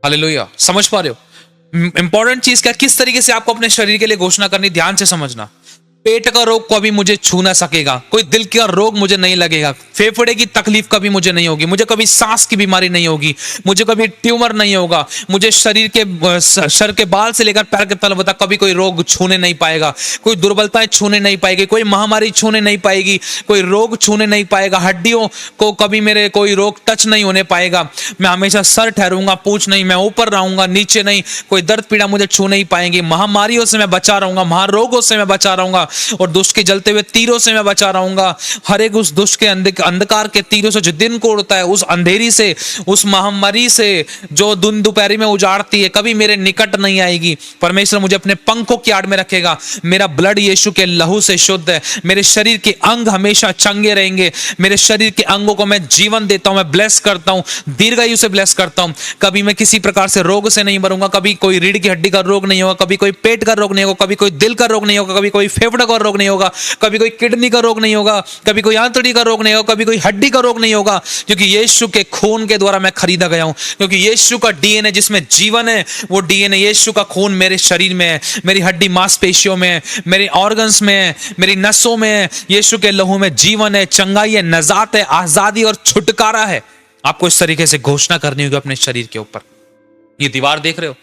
Hallelujah, समझ पा रहे हो? इंपॉर्टेंट चीज क्या, किस तरीके से आपको अपने शरीर के लिए घोषणा करनी, ध्यान से समझना। पेट का रोग कभी मुझे छू ना सकेगा, कोई दिल का रोग मुझे नहीं लगेगा, फेफड़े की तकलीफ कभी मुझे नहीं होगी, मुझे कभी सांस की बीमारी नहीं होगी, मुझे कभी ट्यूमर नहीं होगा, मुझे शरीर के सर के बाल से लेकर पैर के तल तक कभी कोई रोग छूने नहीं पाएगा, कोई दुर्बलताएं छूने नहीं पाएगी, कोई महामारी छूने नहीं पाएगी, कोई रोग छूने नहीं पाएगा, हड्डियों को कभी मेरे कोई रोग टच नहीं होने पाएगा। मैं हमेशा सर ठहरूंगा, पूछ नहीं, मैं ऊपर रहूंगा नीचे नहीं, कोई दर्द पीड़ा मुझे छू नहीं पाएंगी, महामारियों से मैं बचा रहूंगा, महारोगों से मैं बचा रहूंगा, और दुष्ट के जलते हुए तीरों से मैं बचा रहूंगा। हर एक उस दुष्ट के अंधकार के तीरों से जो दिन को उड़ता है, उस अंधेरी से, उस महामारी से जो दिन दोपहरी में उजाड़ती है, कभी मेरे निकट नहीं आएगी। परमेश्वर मुझे अपने पंखों की आड़ में रखेगा। मेरा ब्लड यीशु के लहू से शुद्ध है। मेरे शरीर के अंग हमेशा चंगे रहेंगे। मेरे शरीर के अंगों को मैं जीवन देता हूं, मैं ब्लेस करता हूं, दीर्घायु से ब्लेस करता हूं। कभी मैं किसी प्रकार से रोग से नहीं मरूंगा, कभी कोई रीढ़ की हड्डी का रोग नहीं होगा, कभी कोई पेट का रोग नहीं होगा, कभी कोई दिल का रोग नहीं होगा, कभी कोई फेफड़े का रोग नहीं होगा, कभी कोई किडनी का रोग नहीं होगा, कभी कोई आंतड़ी का रोग नहीं होगा, कभी कोई हड्डी का रोग नहीं होगा, क्योंकि यीशु के खून के द्वारा मैं खरीदा गया हूं। क्योंकि यीशु का डीएनए जिसमें जीवन है, वो डीएनए यीशु का खून मेरे शरीर में है, मेरी हड्डी मांसपेशियों में है, मेरे ऑर्गन्स में है, मेरी नसों में है। यीशु के लहू में जीवन है, चंगाई है, नजात है, आजादी और छुटकारा है। आपको इस तरीके से घोषणा करनी होगी अपने शरीर के ऊपर। ये दीवार देख रहे हो,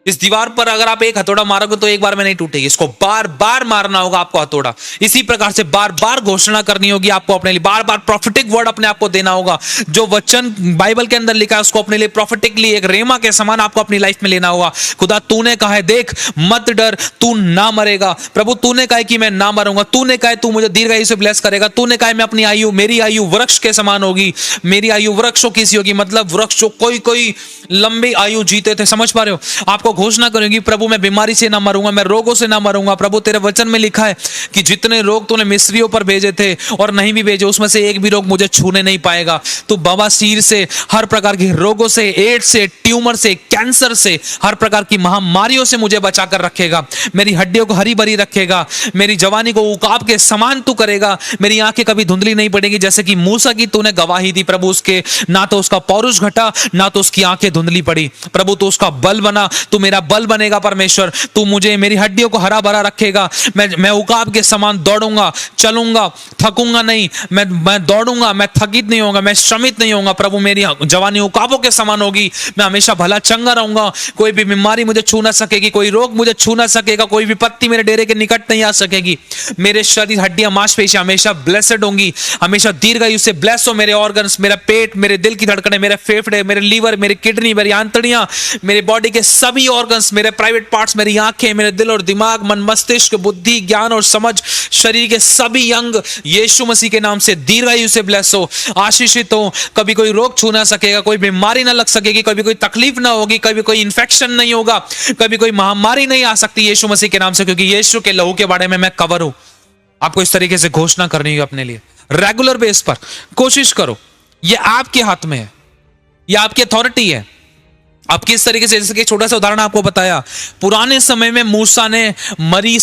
इस दीवार पर अगर आप एक हथौड़ा मारोगे तो एक बार में नहीं टूटेगी, इसको बार बार मारना होगा आपको हथौड़ा। इसी प्रकार से बार बार घोषणा करनी होगी आपको अपने लिए, बार बार प्रॉफिटिक वर्ड अपने आप को देना होगा। जो वचन बाइबल के अंदर लिखा है उसको अपने लिए प्रॉफिटिकली एक रेमा के समान आपको अपनी लाइफ में लेना होगा। खुदा तूने कहा है, देख मत डर, तू ना मरेगा। प्रभु तूने कहा है कि मैं ना मरूंगा, तूने कहा है तू मुझे दीर्घायु से ब्लेस करेगा, तूने कहा है मैं अपनी आयु, मेरी आयु वृक्ष के समान होगी। मेरी आयु वृक्षों की सी होगी, मतलब वृक्ष जो कोई लंबी आयु जीते थे। समझ पा रहे हो? आपको घोषणा करेंगी, प्रभु मैं बीमारी से ना मरूंगा, मैं रोगों से ना मरूंगा। प्रभु तेरे वचन में लिखा है कि जितने रोग तूने मिस्रियों पर भेजे थे और नहीं भी भेजे, उसमें से एक भी रोग मुझे छूने नहीं पाएगा। तू बवासीर से, हर प्रकार के रोगों से, एड्स से, ट्यूमर से, कैंसर से, हर प्रकार की महामारियों से मुझे बचाकर रखेगा। मेरी हड्डियों को हरी भरी रखेगा, मेरी जवानी को उकाब के समान तू करेगा। मेरी आंखें कभी धुंधली नहीं पड़ेंगी, जैसे कि मूसा की तूने गवाही दी प्रभु, उसके ना तो उसका पौरुष घटा, ना तो उसकी आंखें धुंधली पड़ी। प्रभु तू उसका बल बना, तू मेरा बल बनेगा। परमेश्वर तू मुझे, मेरी हड्डियों को हरा भरा रखेगा। मैं उकाब के समान दौड़ूंगा, चलूंगा, थकूंगा नहीं। मैं दौड़ूंगा, मैं थकित नहीं होगा, मैं श्रमित नहीं होगा। प्रभु मेरी जवानी उकाबों के समान होगी, मैं हमेशा भला चंगा रहूंगा। कोई भी बीमारी मुझे छू ना सकेगी, कोई रोग मुझे छू ना सकेगा, कोई विपत्ति मेरे डेरे के निकट नहीं आ सकेगी। मेरे शरीर, हड्डियां, मांसपेशियां हमेशा ब्लेसेड होंगी, हमेशा दीर्घायु से ब्लेस हो। मेरे ऑर्गन्स, मेरा पेट, मेरे दिल की धड़कनें, मेरे फेफड़े, मेरे लीवर, मेरी किडनी, मेरी आंतड़ियां, मेरे बॉडी के सभी ऑर्गन्स, मेरे प्राइवेट पार्ट्स, मेरी आंखें, मेरे दिल और दिमाग, मन, मस्तिष्क, बुद्धि, ज्ञान और समझ, शरीर के सभी अंग यीशु मसीह के नाम से दीर्घायु से ब्लेस हो, आशीषित हो। कभी कोई रोग छू ना सकेगा, कोई बीमारी ना लग सकेगी, कभी कोई तकलीफ ना होगी, कभी कोई इंफेक्शन नहीं होगा, कभी कोई महामारी नहीं आ सकती यीशु मसीह के नाम से, क्योंकि यीशु के लहू के बारे में मैं कवर हूं। आपको इस तरीके से घोषणा करनी है अपने लिए, रेगुलर बेस पर कोशिश करो। यह आपके हाथ में है, यह आपकी अथॉरिटी है। आप किस तरीके से, जैसे कि छोटा सा उदाहरण आपको बताया, पुराने समय में मूसा ने मरी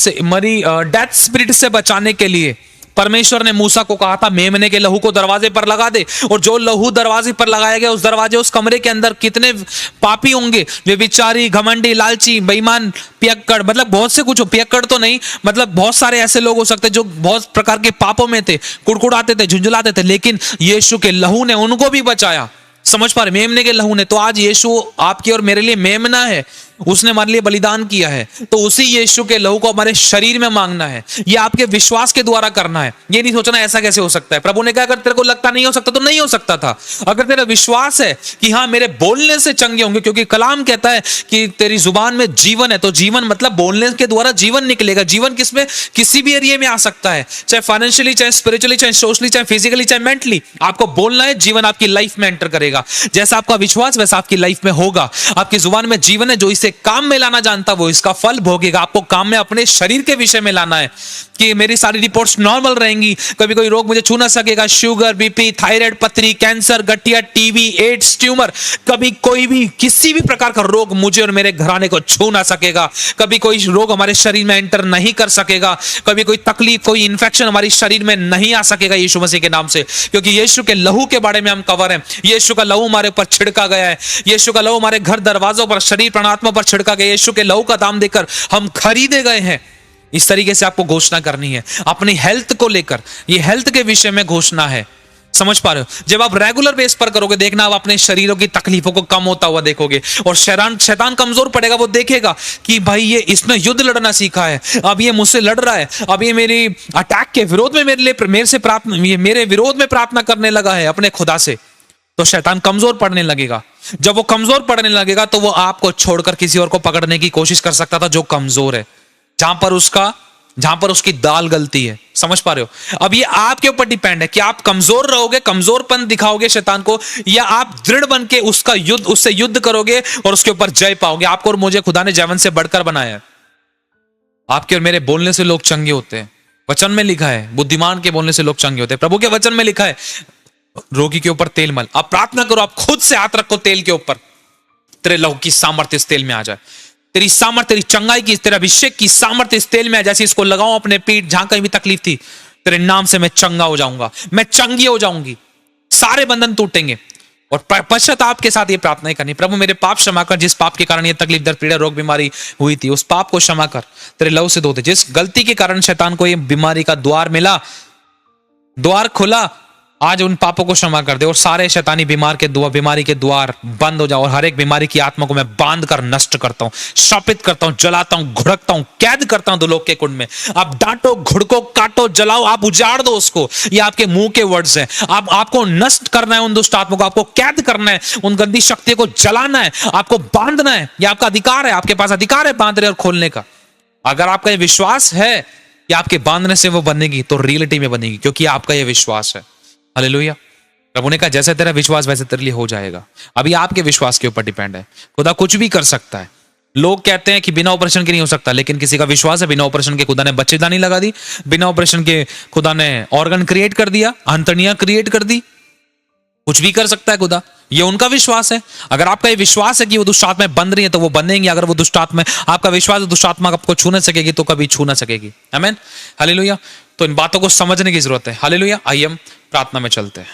डेथ स्पिरिट से बचाने के लिए परमेश्वर ने मूसा को कहा था मेमने के लहू को दरवाजे पर लगा दे। और जो लहू दरवाजे पर लगाया गया, उस दरवाजे, उस कमरे के अंदर कितने पापी होंगे, वे विचारी, घमंडी, लालची, बेईमान, पियक्कड़, मतलब बहुत से कुछ, पियक्कड़ तो नहीं, मतलब बहुत सारे ऐसे लोग हो सकते जो बहुत प्रकार के पापों में थे, कुड़कुड़ाते थे, झुंझुलाते थे, लेकिन यीशु के लहू ने उनको भी बचाया। समझ पा रहे? मेमने के लहू ने। तो आज यीशु आपकी और मेरे लिए मेमना है, उसने हमारे लिए बलिदान किया है। तो उसी यीशु के लहू को हमारे शरीर में मांगना है, ये आपके विश्वास के द्वारा करना है। ये नहीं सोचना ऐसा कैसे हो सकता है। प्रभु ने कहा अगर तेरे को लगता नहीं हो सकता तो नहीं हो सकता था। अगर तेरा विश्वास है कि हाँ मेरे बोलने से चंगे होंगे, क्योंकि कलाम कहता है कि तेरी जुबान में जीवन है, तो जीवन मतलब बोलने के द्वारा जीवन निकलेगा। जीवन किसमें? किसी भी एरिया में आ सकता है, चाहे फाइनेंशियली, चाहे स्पिरिचुअली, चाहे सोशली, चाहे फिजिकली, चाहे मेंटली। आपको बोलना है, जीवन आपकी लाइफ में एंटर करेगा। जैसा आपका विश्वास वैसा आपकी लाइफ में होगा। आपकी जुबान में जीवन है जो इसे काम में लाना जानता वो इसका फल भोगेगा। आपको काम में अपने शरीर के विषय में लाना है कि मेरी सारी रिपोर्ट्स नॉर्मल रहेंगी, कभी कोई रोग मुझे छू ना सकेगा। शुगर, बीपी, थायराइड, पथरी, कैंसर, गठिया, टीबी, एड्स, ट्यूमर, कभी कोई भी किसी भी प्रकार का रोग मुझे और मेरे घराने को छू ना सकेगा। कभी कोई रोग हमारे शरीर में एंटर नहीं कर सकेगा, कभी कोई तकलीफ, कोई इंफेक्शन हमारे शरीर में नहीं आ सकेगा यीशु मसीह के नाम से, क्योंकि यीशु के लहू के बारे में हम कवर हैं। यीशु का लहू हमारे ऊपर छिड़का गया है, यीशु का लहू हमारे घर दरवाजों पर, शरीर, प्राणात्मा पर छिड़का गया। यीशु के लहू का दाम देकर हम खरीदे गए हैं। इस तरीके से आपको घोषणा करनी है अपनी हेल्थ को लेकर। ये हेल्थ के विषय में घोषणा है, समझ पा रहे हो? जब आप रेगुलर बेस पर करोगे, देखना आप अपने शरीरों की तकलीफों को कम होता हुआ देखोगे, और शैतान कमजोर पड़ेगा। वो देखेगा कि भाई ये इसने युद्ध लड़ना सीखा है, अब ये मुझसे लड़ रहा है, अब ये मेरी अटैक के विरोध में मेरे विरोध में प्रार्थना करने लगा है अपने खुदा से। तो शैतान कमजोर पड़ने लगेगा। जब वो कमजोर पड़ने लगेगा तो वो आपको छोड़कर किसी और को पकड़ने की कोशिश कर सकता था जो कमजोर है, जहां पर उसकी दाल गलती है। समझ पा रहे हो? अब ये आपके ऊपर डिपेंड है कि आप कमजोर रहोगे, कमजोरपन दिखाओगे शैतान को, या आप दृढ़ बन के उससे युद्ध करोगे और उसके ऊपर जय पाओगे। आपको और मुझे खुदा ने जैवन से बढ़कर बनाया है। आपके और मेरे बोलने से लोग चंगे होते हैं। वचन में लिखा है बुद्धिमान के बोलने से लोग चंगे होते हैं। प्रभु के वचन में लिखा है रोगी के ऊपर तेल मल। आप प्रार्थना करो, आप खुद से हाथ रखो तेल के ऊपर, तेरे लहू की सामर्थ्य इस तेल में आ जाए, तेरी सामर्थ्य, तेरी चंगाई की, तेरे अभिषेक की सामर्थ्य इस तेल में आ। जैसे इसको लगाऊं अपने पीठ, जहां कहीं भी तकलीफ थी, तेरे नाम से मैं चंगा हो जाऊंगा, मैं चंगी हो जाऊंगी, सारे बंधन टूटेंगे। और पश्चाताप के साथ ये प्रार्थना करनी, प्रभु मेरे पाप क्षमा कर, जिस पाप के कारण ये तकलीफ, दर्द, पीड़ा, रोग, बीमारी हुई थी, उस पाप को क्षमा कर, तेरे लहू से धो दे। जिस गलती के कारण शैतान को ये बीमारी का द्वार मिला, द्वार खुला, आज उन पापों को क्षमा कर दे और सारे शैतानी बीमारी के द्वार बंद हो जाओ। और हर एक बीमारी की आत्मा को मैं बांध कर नष्ट करता हूं, शापित करता हूं, जलाता हूं, घुड़कता हूं, कैद करता हूं दुलोक के कुंड में। आप डांटो, घुड़को, काटो, जलाओ, आप उजाड़ दो उसको। ये आपके मुंह के वर्ड्स हैं। आपको नष्ट करना है उन दुष्ट आत्मा को, आपको कैद करना है, उन गंदी शक्तियों को जलाना है, आपको बांधना है। ये आपका अधिकार है, आपके पास अधिकार है बांधने और खोलने का। अगर आपका ये विश्वास है कि आपके बांधने से वो बनेगी, तो रियलिटी में बनेगी, क्योंकि आपका ये विश्वास है। हालेलुया। प्रभु ने कहा जैसे तेरा विश्वास वैसे तेरे लिए हो जाएगा। अभी आपके विश्वास के ऊपर डिपेंड है। खुदा कुछ भी कर सकता है। लोग कहते हैं कि बिना ऑपरेशन के नहीं हो सकता, लेकिन किसी का विश्वास है बिना ऑपरेशन के खुदा ने बच्चेदानी लगा दी, बिना ऑपरेशन के खुदा ने ऑर्गन क्रिएट कर दिया, अंतड़ियां क्रिएट कर दी। कुछ भी कर सकता है खुदा, ये उनका विश्वास है। अगर आपका ये विश्वास है कि वो दुष्ट आत्माएं बंद रही है, तो वो बंदेंगी। अगर वो दुष्ट आत्मा, आपका विश्वास दुष्ट आत्मा आपको छू न सकेगी, तो कभी छू ना सकेगी। आमीन, हालेलुया। तो इन बातों को समझने की जरूरत है। हालेलुया। आइए हम प्रार्थना में चलते हैं।